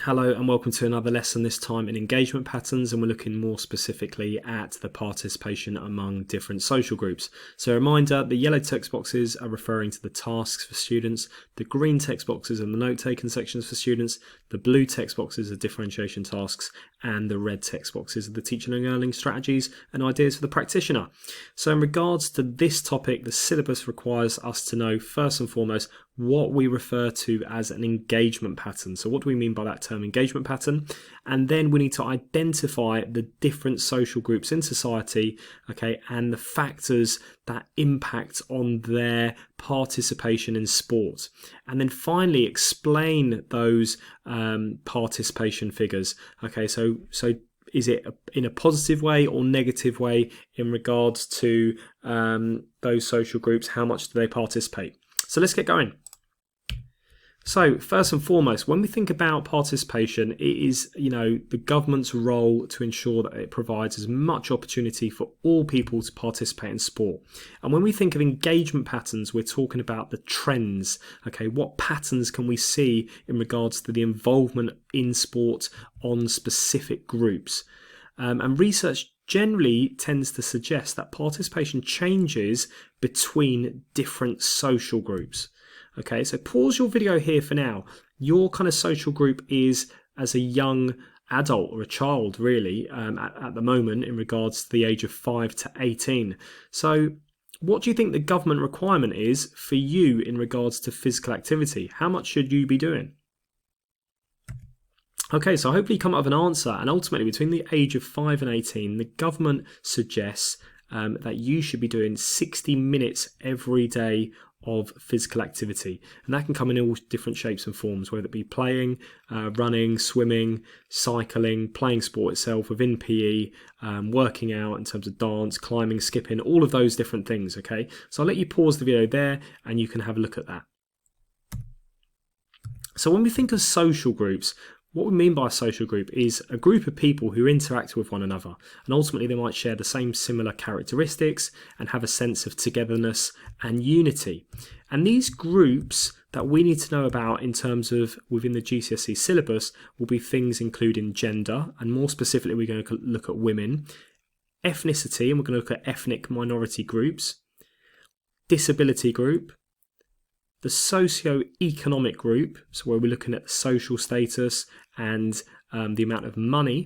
Hello and welcome to another lesson, this time in engagement patterns, and we're looking more specifically at the participation among different social groups. So a reminder, the yellow text boxes are referring to the tasks for students, the green text boxes are the note-taking sections for students, the blue text boxes are differentiation tasks, and the red text boxes are the teaching and learning strategies and ideas for the practitioner. So in regards to this topic, the syllabus requires us to know first and foremost what we refer to as an engagement pattern. So what do we mean by that term, engagement pattern? And then we need to identify the different social groups in society, okay, and the factors that impact on their participation in sport. And then finally explain those participation figures. Okay, so is it in a positive way or negative way in regards to those social groups? How much do they participate? So let's get going. So first and foremost, when we think about participation, it is, the government's role to ensure that it provides as much opportunity for all people to participate in sport. And when we think of engagement patterns, we're talking about the trends. Okay, what patterns can we see in regards to the involvement in sport on specific groups? And research generally tends to suggest that participation changes between different social groups. Okay, so pause your video here for now. Your kind of social group is as a young adult or a child, really, at the moment in regards to the age of 5 to 18. So what do you think the government requirement is for you in regards to physical activity? How much should you be doing? Okay, so hopefully you come up with an answer. And ultimately, between the age of 5 and 18, the government suggests that you should be doing 60 minutes every day of physical activity, and that can come in all different shapes and forms, whether it be playing, running, swimming, cycling, playing sport itself within PE, working out in terms of dance, climbing, skipping, all of those different things. Okay, so I'll let you pause the video there and you can have a look at that. So when we think of social groups, what we mean by a social group is a group of people who interact with one another, and ultimately they might share the same similar characteristics and have a sense of togetherness and unity. And these groups that we need to know about in terms of within the GCSE syllabus will be things including gender, and more specifically we're going to look at women, ethnicity, and we're going to look at ethnic minority groups, disability group, the socioeconomic group, so where we're looking at the social status and the amount of money,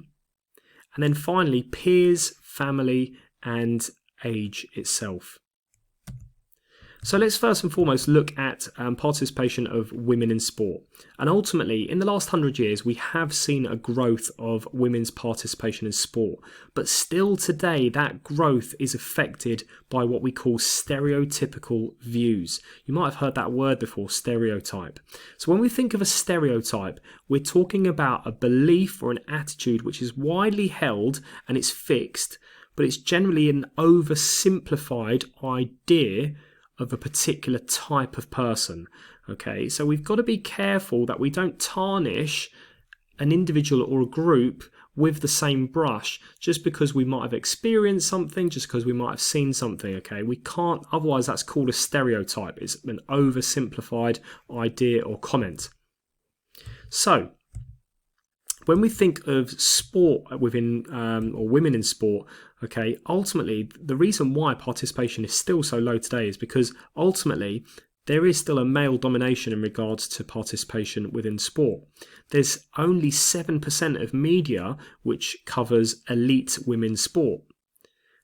and then finally peers, family, and age itself. So let's first and foremost look at participation of women in sport. And ultimately, in the last 100 years, we have seen a growth of women's participation in sport. But still today, that growth is affected by what we call stereotypical views. You might have heard that word before, stereotype. So when we think of a stereotype, we're talking about a belief or an attitude which is widely held and it's fixed, but it's generally an oversimplified idea of a particular type of person. Okay, so we've got to be careful that we don't tarnish an individual or a group with the same brush just because we might have experienced something, just because we might have seen something. Okay, we can't, otherwise that's called a stereotype. It's an oversimplified idea or comment. So when we think of sport within or women in sport, okay, ultimately the reason why participation is still so low today is because ultimately there is still a male domination in regards to participation within sport. There's only 7% of media which covers elite women's sport.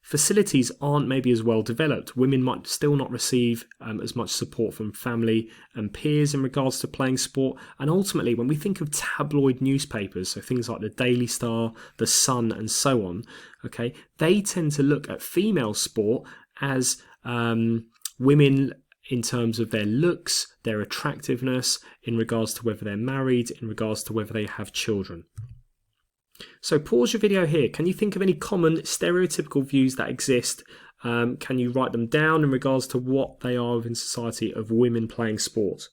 Facilities aren't maybe as well developed. Women might still not receive as much support from family and peers in regards to playing sport. And ultimately, when we think of tabloid newspapers, so things like the Daily Star, the Sun, and so on, okay, they tend to look at female sport as women in terms of their looks, their attractiveness, in regards to whether they're married, in regards to whether they have children. So pause your video here. Can you think of any common stereotypical views that exist? Can you write them down in regards to what they are within society of women playing sport?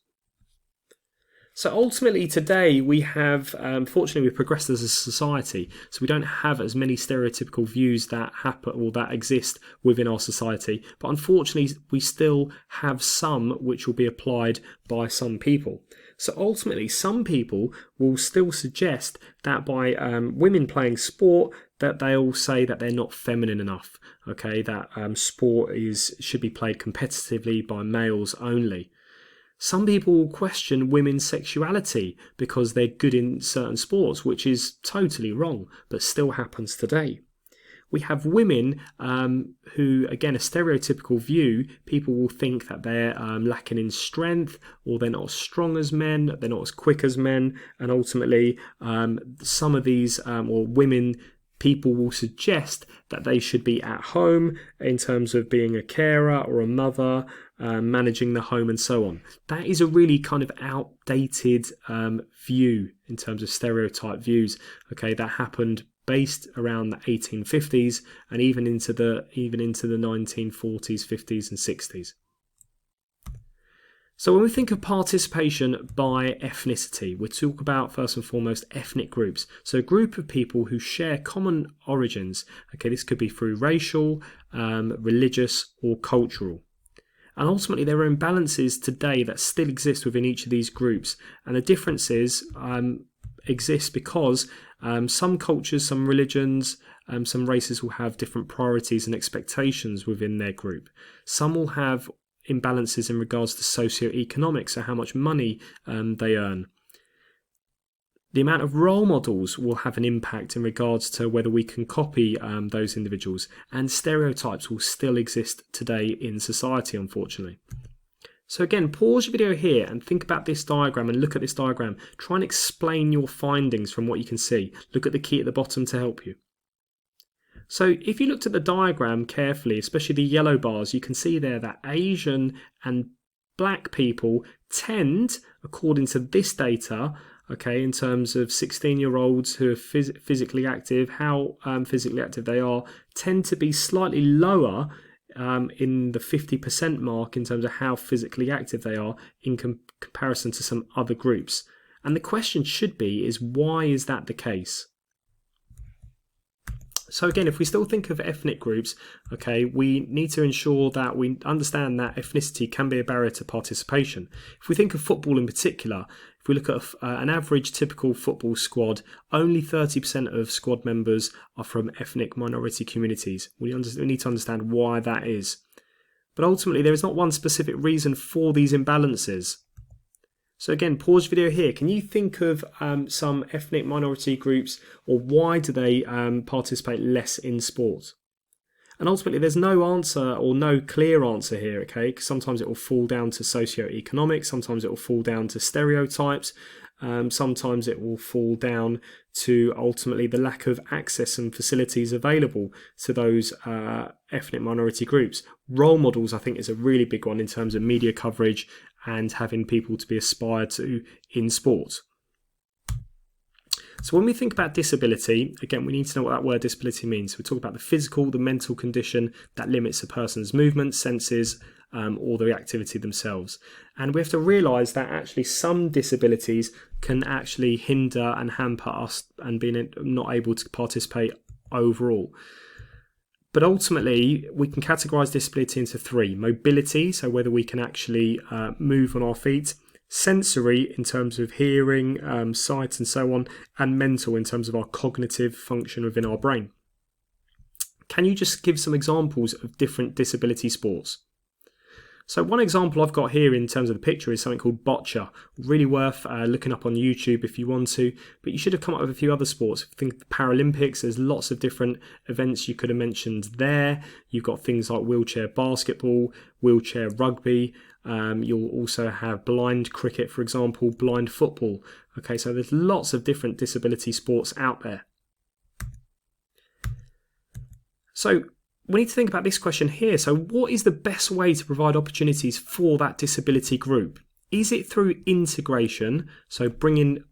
So ultimately today we have, fortunately we've progressed as a society, so we don't have as many stereotypical views that happen or that exist within our society, but unfortunately we still have some which will be applied by some people. So ultimately, some people will still suggest that by women playing sport, that they'll say that they're not feminine enough. Okay, that sport should be played competitively by males only. Some people will question women's sexuality because they're good in certain sports, which is totally wrong, but still happens today. We have women who, again, a stereotypical view, people will think that they're lacking in strength, or they're not as strong as men, they're not as quick as men, and ultimately some of these, or women, people will suggest that they should be at home in terms of being a carer or a mother, managing the home and so on. That is a really kind of outdated view in terms of stereotype views. Okay, that happened based around the 1850s and even into the 1940s, 50s and 60s. So when we think of participation by ethnicity, we talk about first and foremost ethnic groups. So a group of people who share common origins. Okay, this could be through racial, religious or cultural. And ultimately there are imbalances today that still exist within each of these groups. And the differences exist because some cultures, some religions, some races will have different priorities and expectations within their group. Some will have imbalances in regards to socioeconomic, so how much money they earn. The amount of role models will have an impact in regards to whether we can copy those individuals, and stereotypes will still exist today in society, unfortunately. So again, pause your video here and think about this diagram and look at this diagram. Try and explain your findings from what you can see. Look at the key at the bottom to help you. So if you looked at the diagram carefully, especially the yellow bars, you can see there that Asian and black people tend, according to this data, okay, in terms of 16-year-olds who are physically active, how physically active they are, tend to be slightly lower in the 50% mark in terms of how physically active they are in comparison to some other groups. And the question should be is, why is that the case? So again, if we still think of ethnic groups, okay, we need to ensure that we understand that ethnicity can be a barrier to participation. If we think of football in particular, if we look at an average typical football squad, only 30% of squad members are from ethnic minority communities. We need to understand why that is. But ultimately, there is not one specific reason for these imbalances. So again, pause video here. Can you think of some ethnic minority groups, or why do they participate less in sport? And ultimately, there's no answer or no clear answer here, okay? Because sometimes it will fall down to socioeconomic, sometimes it will fall down to stereotypes, sometimes it will fall down to ultimately the lack of access and facilities available to those ethnic minority groups. Role models, I think, is a really big one in terms of media coverage and having people to be aspired to in sport. So when we think about disability, again, we need to know what that word disability means. We talk about the physical, the mental condition that limits a person's movement, senses, or the activity themselves. And we have to realise that actually some disabilities can actually hinder and hamper us and being not able to participate overall. But ultimately, we can categorise disability into three. Mobility, so whether we can actually move on our feet. Sensory, in terms of hearing, sight and so on. And mental, in terms of our cognitive function within our brain. Can you just give some examples of different disability sports? So one example I've got here in terms of the picture is something called boccia. Really worth looking up on YouTube if you want to, but you should have come up with a few other sports. If you think of the Paralympics, there's lots of different events you could have mentioned there. You've got things like wheelchair basketball, wheelchair rugby. You'll also have blind cricket, for example, blind football. Okay, so there's lots of different disability sports out there. So we need to think about this question here. So what is the best way to provide opportunities for that disability group? Is it through integration, so bringing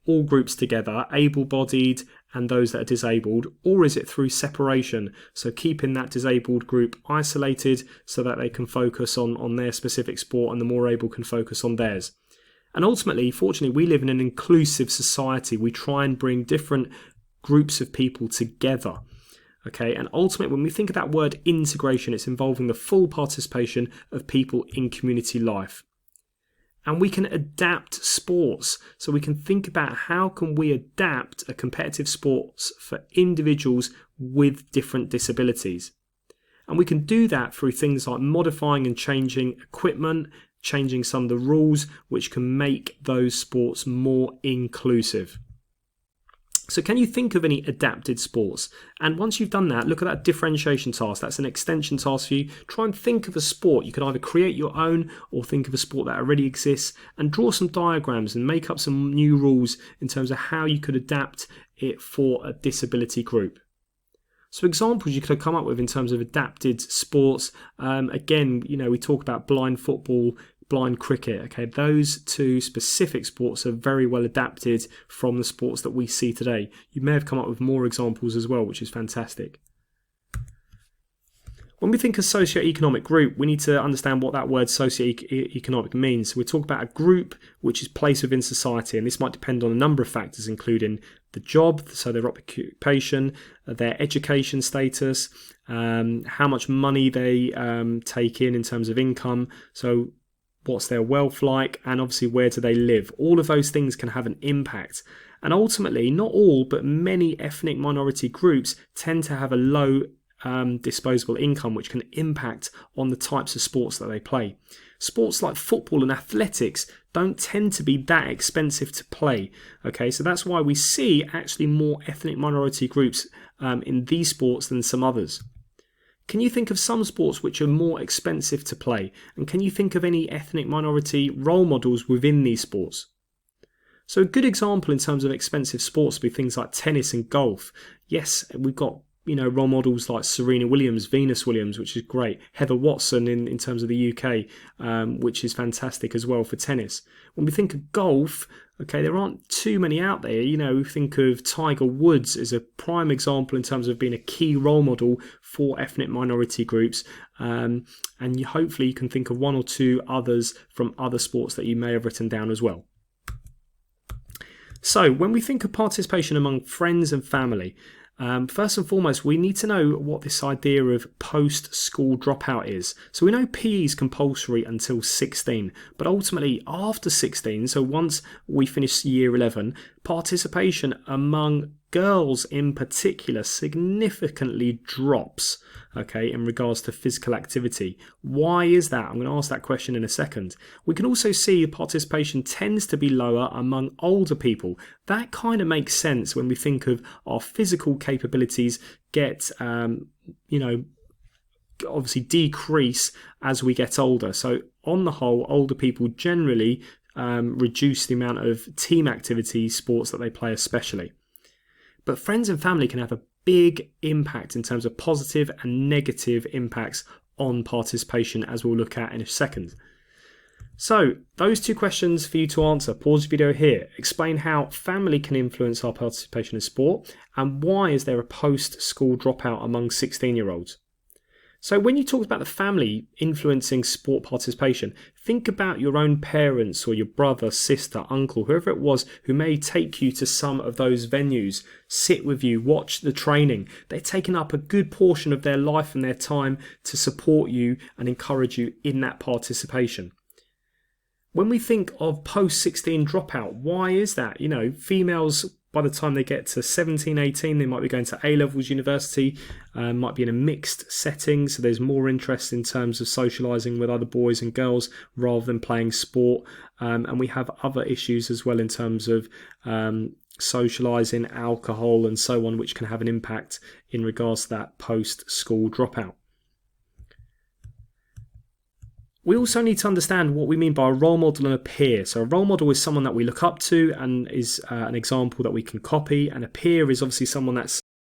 all groups together, able-bodied and those that are disabled, or is it through separation, so keeping that disabled group isolated so that they can focus on their specific sport and the more able can focus on theirs? And ultimately, fortunately, we live in an inclusive society. We try and bring different groups of people together. Okay, and ultimately, when we think of that word integration, it's involving the full participation of people in community life. And we can adapt sports. So we can think about how can we adapt a competitive sports for individuals with different disabilities. And we can do that through things like modifying and changing equipment, changing some of the rules, which can make those sports more inclusive. So can you think of any adapted sports? And once you've done that, look at that differentiation task. That's an extension task for you. Try and think of a sport. You can either create your own or think of a sport that already exists and draw some diagrams and make up some new rules in terms of how you could adapt it for a disability group. So examples you could come up with in terms of adapted sports. Again, we talk about blind football, blind cricket. Okay, those two specific sports are very well adapted from the sports that we see today. You may have come up with more examples as well, which is fantastic. When we think of socioeconomic group, we need to understand what that word socioeconomic means. We talk about a group which is placed within society, and this might depend on a number of factors, including the job, so their occupation, their education status, how much money they take in terms of income, so what's their wealth like, and obviously where do they live. All of those things can have an impact. And ultimately, not all, but many ethnic minority groups tend to have a low disposable income, which can impact on the types of sports that they play. Sports like football and athletics don't tend to be that expensive to play. Okay, so that's why we see actually more ethnic minority groups in these sports than some others. Can you think of some sports which are more expensive to play? And can you think of any ethnic minority role models within these sports? So a good example in terms of expensive sports would be things like tennis and golf. Yes, we've got role models like Serena Williams, Venus Williams, which is great. Heather Watson in terms of the UK, which is fantastic as well for tennis. When we think of golf, okay, there aren't too many out there. We think of Tiger Woods as a prime example in terms of being a key role model for ethnic minority groups. And hopefully you can think of one or two others from other sports that you may have written down as well. So when we think of participation among friends and family, first and foremost, we need to know what this idea of post-school dropout is. So we know PE is compulsory until 16, but ultimately after 16, so once we finish year 11, participation among girls in particular significantly drops, okay, in regards to physical activity. Why is that? I'm going to ask that question in a second. We can also see participation tends to be lower among older people. That kind of makes sense when we think of our physical capabilities get, obviously decrease as we get older. So on the whole, older people generally reduce the amount of team activity sports that they play especially. But friends and family can have a big impact in terms of positive and negative impacts on participation, as we'll look at in a second. So those two questions for you to answer. Pause the video here. Explain how family can influence our participation in sport, and why is there a post-school dropout among 16-year-olds. So when you talk about the family influencing sport participation, think about your own parents or your brother, sister, uncle, whoever it was who may take you to some of those venues, sit with you, watch the training. They're taking up a good portion of their life and their time to support you and encourage you in that participation. When we think of post-16 dropout, why is that? Females, by the time they get to 17, 18, they might be going to A-levels university, might be in a mixed setting, so there's more interest in terms of socialising with other boys and girls rather than playing sport. And we have other issues as well in terms of socialising, alcohol and so on, which can have an impact in regards to that post-school dropout. We also need to understand what we mean by a role model and a peer. So a role model is someone that we look up to and is an example that we can copy, and a peer is obviously someone that's